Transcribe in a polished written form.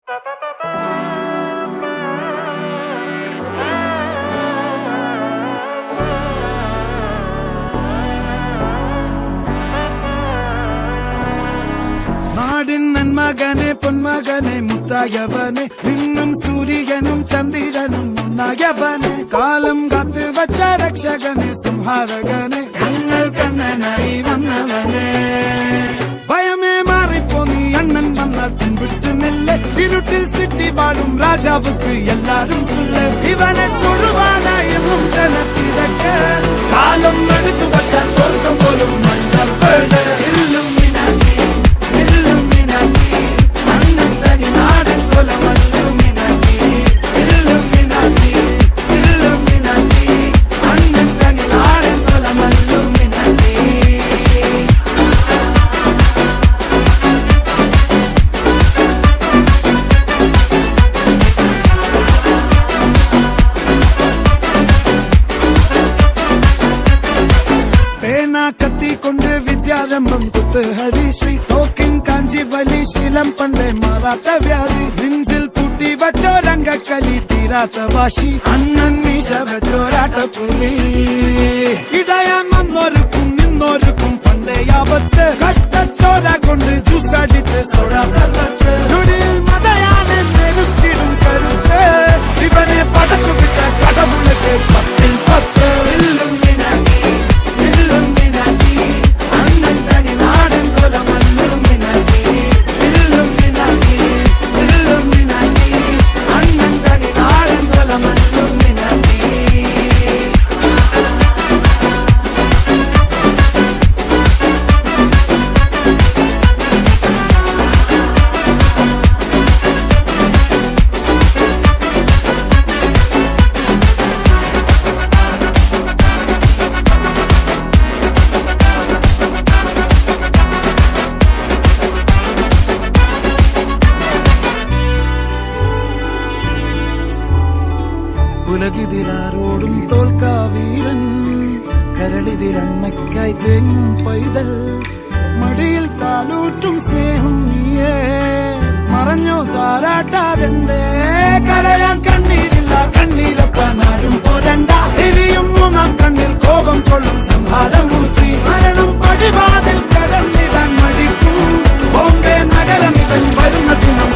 നാടിൻ നന്മകനെ പൊന്മകനെ മുത്തായവനെ നിന്നും സൂര്യനും ചന്ദ്രനും ഒന്നായവനെ കാലം കാത്ത് വച്ച രക്ഷകനെ സംഹാരകനെ ഞങ്ങൾ കണ്ണനായി വന്നവനെ ഭയമേ മാറിപ്പോ നീ അണ്ണൻ വന്നാൽ തുമ്പിട്ട് നെല്ല് ഇരുട്ടിൽ സിറ്റി വാഴും രാജാവുക്ക് എല്ലാരും സുല്ല് ഇവനെ തൊഴുവാനായി എന്നും ജനത്തിരക്ക് കാലം എടുത്തു വച്ചാൽ സ്വർഗം പോലും മണ്ണർപ്പേട് കത്തിക്കൊണ്ട് വിദ്യാരംഭം കുത്ത് ഹരിശ്രീ തോക്കിൻ കാഞ്ചി വലി ശീലം പണ്ടേ മാറാത്ത വ്യാധി നെഞ്ചിൽ പൂട്ടി വച്ചോരംഗക്കലി തീരാത്ത വാശി അണ്ണൻ മീശ വെച്ചോരാട്ടപ്പുലി ഇടയാൻ വന്നോർക്കും നിന്നോർക്കും പണ്ടേ ആപത്ത് കട്ടച്ചോര കൊണ്ട് ജ്യൂസ് അടിച്ച് സോഡാ സർബത്ത് നൊടിയിൽ മതയാനെ മെരുത്തിടും കരുത്ത് ഇവനെ പടച്ചു വിട്ട കടവുളക്ക് 10-10 ഉലകിതിലാരോടും തോൽക്കാവീരൻ കരളിതിലമ്മയ്ക്കായി തേങ്ങും പൈതൽ മടിയിൽ പാലൂട്ടും സ്നേഹം നീയേ മറഞ്ഞോ താരാട്ടാതെന്തേ കരയാൻ കണ്ണീരില്ല കണ്ണീരപ്പാനാരും പോരണ്ട ഇനിയും മൂന്നാം കണ്ണിൽ കോപം കൊള്ളും സംഹാരമൂർത്തി മരണം പടിവാതിൽ കടന്നിടാൻ മടിക്കും ബോംബെ നഗരമിതൻ വരുന്ന ദിനം